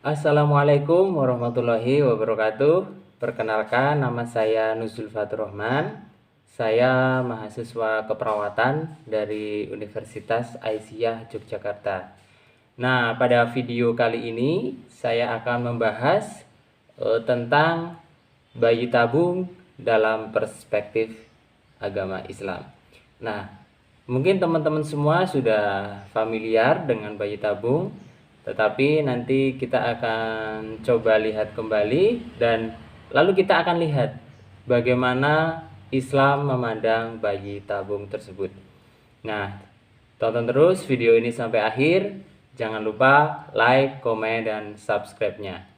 Assalamualaikum warahmatullahi wabarakatuh. Perkenalkan, nama saya Nuzul Fatur Rahman. Saya mahasiswa keperawatan dari Universitas Aisyah Yogyakarta. Nah, pada video kali ini saya akan membahas tentang bayi tabung dalam perspektif agama Islam. Nah, mungkin teman-teman semua sudah familiar dengan bayi tabung, tetapi nanti kita akan coba lihat kembali dan lalu kita akan lihat bagaimana Islam memandang bayi tabung tersebut. Nah, tonton terus video ini sampai akhir. Jangan lupa like, komen, dan subscribe-nya.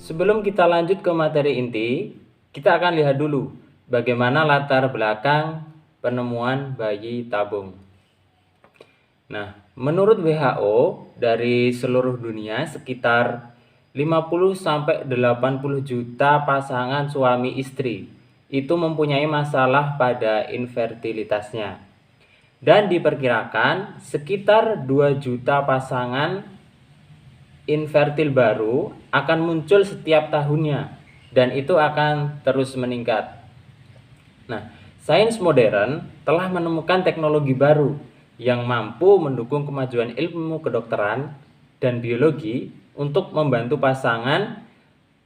Sebelum kita lanjut ke materi inti, kita akan lihat dulu bagaimana latar belakang penemuan bayi tabung. Nah, menurut WHO, dari seluruh dunia sekitar 50-80 juta pasangan suami istri itu mempunyai masalah pada infertilitasnya. Dan diperkirakan sekitar 2 juta pasangan infertil baru akan muncul setiap tahunnya dan itu akan terus meningkat. Nah, sains modern telah menemukan teknologi baru yang mampu mendukung kemajuan ilmu kedokteran dan biologi untuk membantu pasangan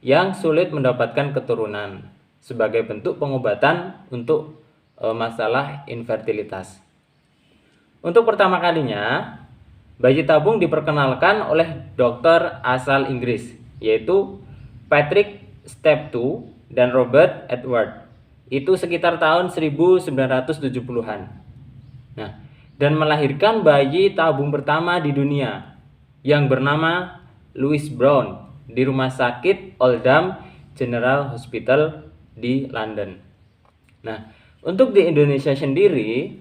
yang sulit mendapatkan keturunan sebagai bentuk pengobatan untuk masalah infertilitas. Untuk pertama kalinya, bayi tabung diperkenalkan oleh dokter asal Inggris, yaitu Patrick Steptoe dan Robert Edward. Itu sekitar tahun 1970-an. Nah, dan melahirkan bayi tabung pertama di dunia yang bernama Louis Brown di Rumah Sakit Oldham General Hospital di London. Nah, untuk di Indonesia sendiri,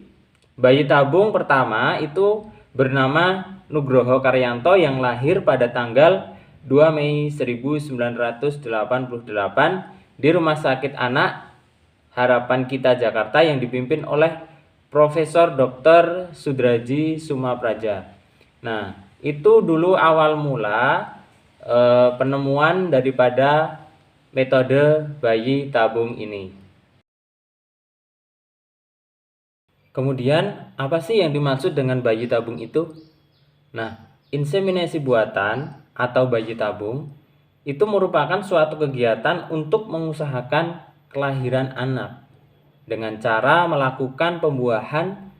bayi tabung pertama itu bernama Nugroho Karyanto yang lahir pada tanggal 2 Mei 1988 di Rumah Sakit Anak Harapan Kita Jakarta yang dipimpin oleh Profesor Dr. Sudraji Sumapraja. Nah, itu dulu awal mula penemuan daripada metode bayi tabung ini. Kemudian, apa sih yang dimaksud dengan bayi tabung itu? Nah, inseminasi buatan atau bayi tabung itu merupakan suatu kegiatan untuk mengusahakan kelahiran anak dengan cara melakukan pembuahan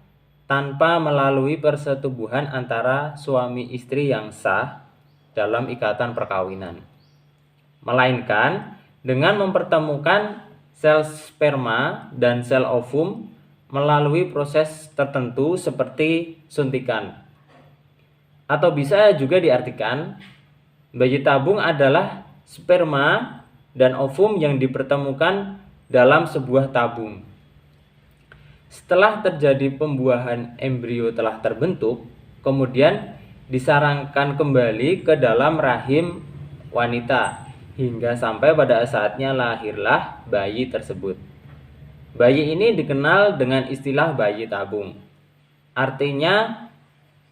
tanpa melalui persetubuhan antara suami istri yang sah dalam ikatan perkawinan, melainkan dengan mempertemukan sel sperma dan sel ovum melalui proses tertentu seperti suntikan. Atau bisa juga diartikan, bayi tabung adalah sperma dan ovum yang dipertemukan dalam sebuah tabung. Setelah terjadi pembuahan embrio telah terbentuk, kemudian disarankan kembali ke dalam rahim wanita hingga sampai pada saatnya lahirlah bayi tersebut. Bayi ini dikenal dengan istilah bayi tabung. Artinya,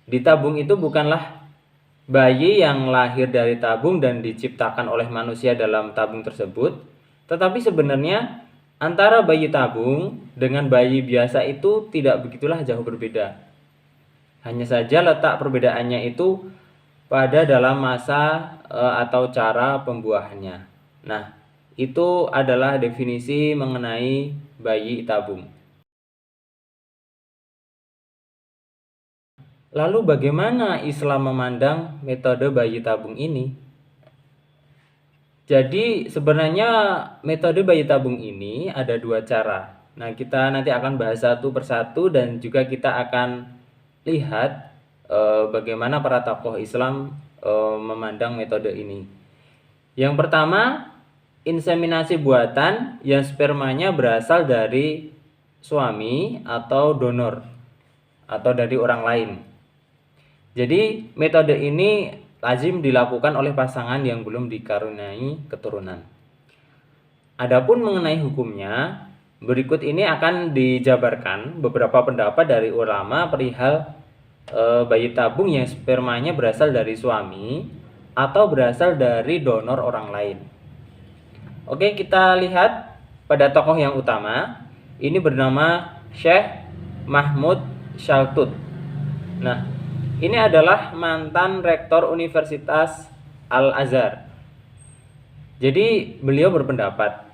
di tabung itu bukanlah bayi yang lahir dari tabung dan diciptakan oleh manusia dalam tabung tersebut, tetapi sebenarnya antara bayi tabung dengan bayi biasa itu tidak begitulah jauh berbeda. Hanya saja letak perbedaannya itu pada dalam masa atau cara pembuahannya. Nah, itu adalah definisi mengenai bayi tabung. Lalu bagaimana Islam memandang metode bayi tabung ini? Jadi sebenarnya metode bayi tabung ini ada dua cara. Nah, kita nanti akan bahas satu persatu dan juga kita akan lihat bagaimana para tokoh Islam memandang metode ini. Yang pertama, inseminasi buatan yang spermanya berasal dari suami atau donor atau dari orang lain. Jadi metode ini lazim dilakukan oleh pasangan yang belum dikaruniai keturunan. Adapun mengenai hukumnya, berikut ini akan dijabarkan beberapa pendapat dari ulama perihal bayi tabung yang spermanya berasal dari suami atau berasal dari donor orang lain. Oke, kita lihat pada tokoh yang utama. Ini bernama Syekh Mahmud Shaltut. Nah, ini adalah mantan rektor Universitas Al-Azhar. Jadi beliau berpendapat,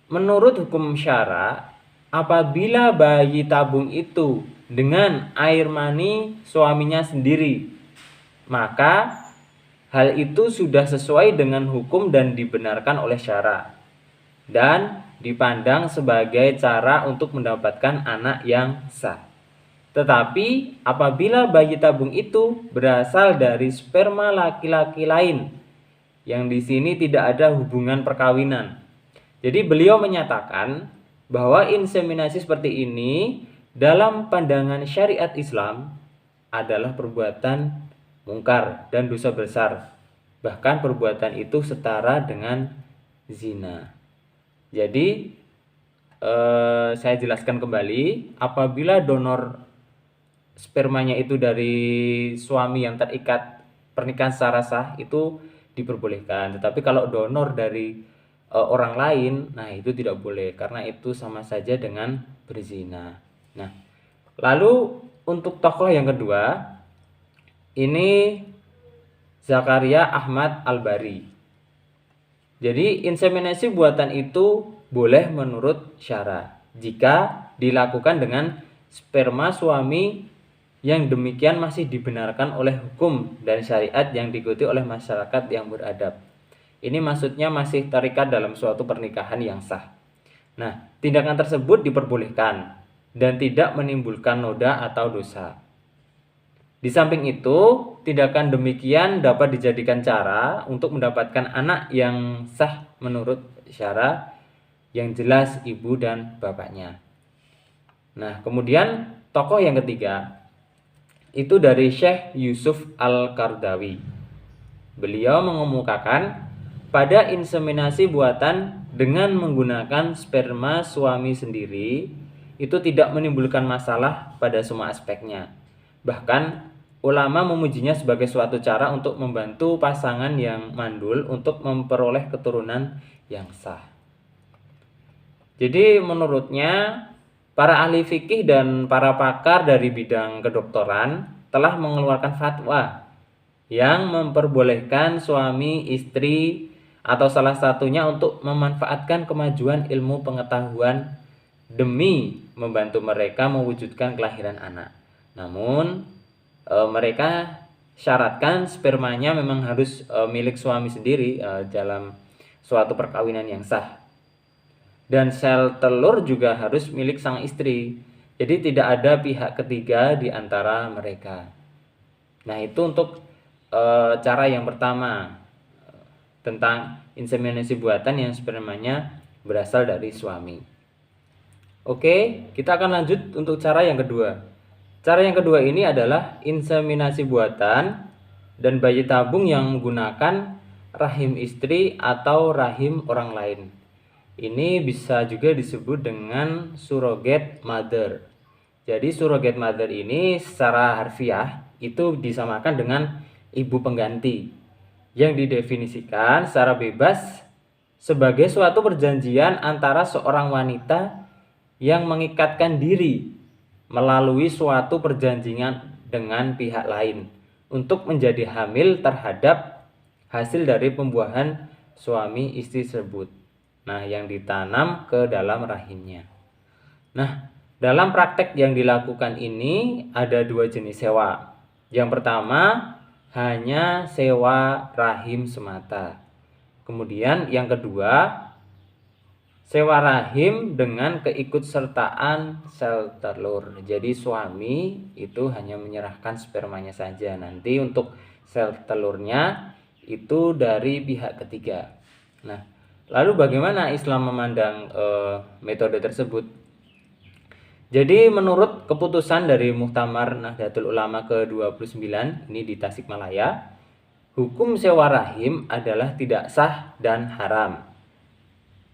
menurut hukum syara, apabila bayi tabung itu dengan air mani suaminya sendiri, maka hal itu sudah sesuai dengan hukum dan dibenarkan oleh syara dan dipandang sebagai cara untuk mendapatkan anak yang sah. Tetapi apabila bayi tabung itu berasal dari sperma laki-laki lain, yang di sini tidak ada hubungan perkawinan. Jadi beliau menyatakan bahwa inseminasi seperti ini dalam pandangan syariat Islam adalah perbuatan mungkar dan dosa besar. Bahkan perbuatan itu setara dengan zina. Jadi saya jelaskan kembali, apabila donor spermanya itu dari suami yang terikat pernikahan secara sah itu diperbolehkan. Tetapi kalau donor dari orang lain, nah itu tidak boleh karena itu sama saja dengan berzina. Nah, lalu untuk tokoh yang kedua, ini Zakaria Ahmad Al-Bari. Jadi inseminasi buatan itu boleh menurut syara jika dilakukan dengan sperma suami yang demikian masih dibenarkan oleh hukum dan syariat yang diikuti oleh masyarakat yang beradab. Ini maksudnya masih terikat dalam suatu pernikahan yang sah. Nah, tindakan tersebut diperbolehkan dan tidak menimbulkan noda atau dosa. Di samping itu, tindakan demikian dapat dijadikan cara untuk mendapatkan anak yang sah menurut syara yang jelas ibu dan bapaknya. Nah, kemudian tokoh yang ketiga itu dari Syekh Yusuf Al-Qardawi. Beliau mengemukakan pada inseminasi buatan dengan menggunakan sperma suami sendiri itu tidak menimbulkan masalah pada semua aspeknya. Bahkan ulama memujinya sebagai suatu cara untuk membantu pasangan yang mandul untuk memperoleh keturunan yang sah. Jadi menurutnya para ahli fikih dan para pakar dari bidang kedokteran telah mengeluarkan fatwa yang memperbolehkan suami, istri, atau salah satunya untuk memanfaatkan kemajuan ilmu pengetahuan demi membantu mereka mewujudkan kelahiran anak. Namun mereka syaratkan spermanya memang harus milik suami sendiri dalam suatu perkawinan yang sah. Dan sel telur juga harus milik sang istri. Jadi tidak ada pihak ketiga di antara mereka. Nah, itu untuk cara yang pertama tentang inseminasi buatan yang spermanya berasal dari suami. Oke, kita akan lanjut untuk cara yang kedua. Cara yang kedua ini adalah inseminasi buatan dan bayi tabung yang menggunakan rahim istri atau rahim orang lain. Ini bisa juga disebut dengan surrogate mother. Jadi surrogate mother ini secara harfiah itu disamakan dengan ibu pengganti yang didefinisikan secara bebas sebagai suatu perjanjian antara seorang wanita yang mengikatkan diri melalui suatu perjanjian dengan pihak lain untuk menjadi hamil terhadap hasil dari pembuahan suami istri tersebut. Nah, yang ditanam ke dalam rahimnya. Nah, dalam praktek yang dilakukan ini ada dua jenis sewa. Yang pertama, hanya sewa rahim semata. Kemudian yang kedua, sewa rahim dengan keikutsertaan sel telur. Jadi suami itu hanya menyerahkan spermanya saja. Nanti untuk sel telurnya itu dari pihak ketiga. Nah, lalu bagaimana Islam memandang metode tersebut? Jadi menurut keputusan dari Muktamar Nahdlatul Ulama ke-29 ini di Tasikmalaya, hukum sewa rahim adalah tidak sah dan haram.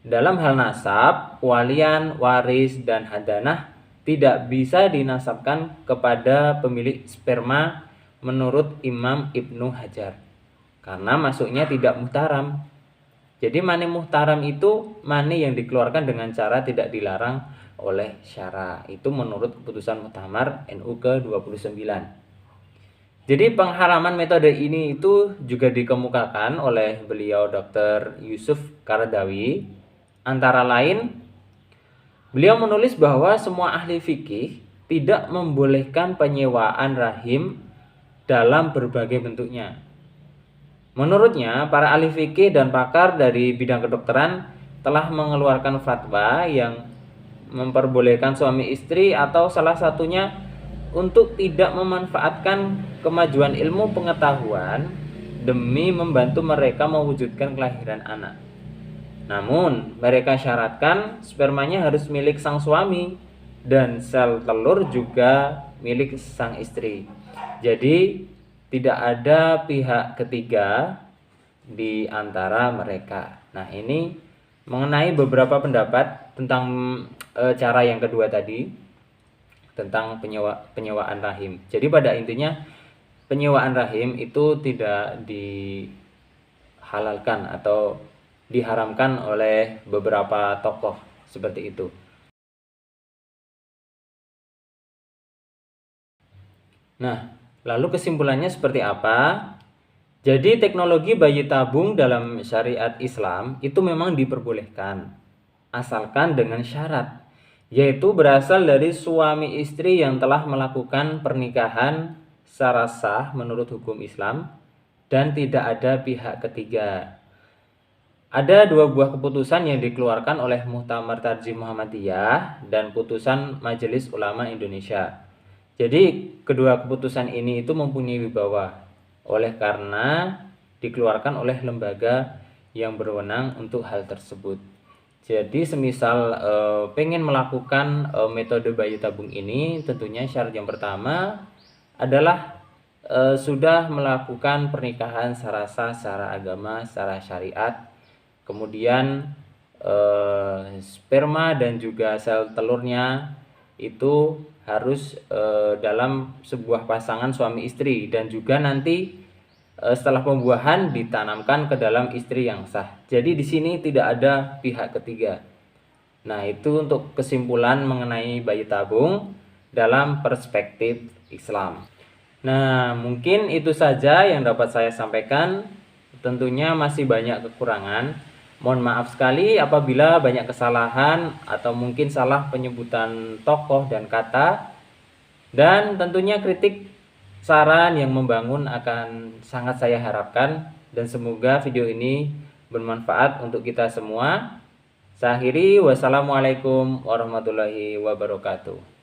Dalam hal nasab, walian, waris, dan hadanah tidak bisa dinasabkan kepada pemilik sperma menurut Imam Ibnu Hajar, karena masuknya tidak muhtaram. Jadi mani muhtaram itu mani yang dikeluarkan dengan cara tidak dilarang oleh syara. Itu menurut keputusan Muktamar NU ke-29. Jadi pengharaman metode ini itu juga dikemukakan oleh beliau Dr. Yusuf Qaradawi. Antara lain, beliau menulis bahwa semua ahli fikih tidak membolehkan penyewaan rahim dalam berbagai bentuknya. Menurutnya, para ahli fikih dan pakar dari bidang kedokteran telah mengeluarkan fatwa yang memperbolehkan suami istri atau salah satunya untuk tidak memanfaatkan kemajuan ilmu pengetahuan demi membantu mereka mewujudkan kelahiran anak. Namun, mereka syaratkan spermanya harus milik sang suami dan sel telur juga milik sang istri. Jadi, tidak ada pihak ketiga di antara mereka. Nah, ini mengenai beberapa pendapat tentang cara yang kedua tadi, tentang penyewaan rahim. Jadi pada intinya penyewaan rahim itu tidak dihalalkan atau diharamkan oleh beberapa tokoh seperti itu. Nah, lalu kesimpulannya seperti apa? Jadi teknologi bayi tabung dalam syariat Islam itu memang diperbolehkan, asalkan dengan syarat, yaitu berasal dari suami istri yang telah melakukan pernikahan secara sah menurut hukum Islam dan tidak ada pihak ketiga. Ada dua buah keputusan yang dikeluarkan oleh Muktamar Tarjih Muhammadiyah dan putusan Majelis Ulama Indonesia. Jadi kedua keputusan ini itu mempunyai wibawa oleh karena dikeluarkan oleh lembaga yang berwenang untuk hal tersebut. Jadi semisal pengen melakukan metode bayi tabung ini, tentunya syarat yang pertama adalah sudah melakukan pernikahan secara sah, secara agama, secara syariat. Kemudian sperma dan juga sel telurnya itu harus dalam sebuah pasangan suami istri, dan juga nanti setelah pembuahan ditanamkan ke dalam istri yang sah. Jadi di sini tidak ada pihak ketiga. Nah, itu untuk kesimpulan mengenai bayi tabung dalam perspektif Islam. Nah, mungkin itu saja yang dapat saya sampaikan. Tentunya masih banyak kekurangan. Mohon maaf sekali apabila banyak kesalahan atau mungkin salah penyebutan tokoh dan kata. Dan tentunya kritik, saran yang membangun akan sangat saya harapkan, dan semoga video ini bermanfaat untuk kita semua. Saya akhiri, wassalamualaikum warahmatullahi wabarakatuh.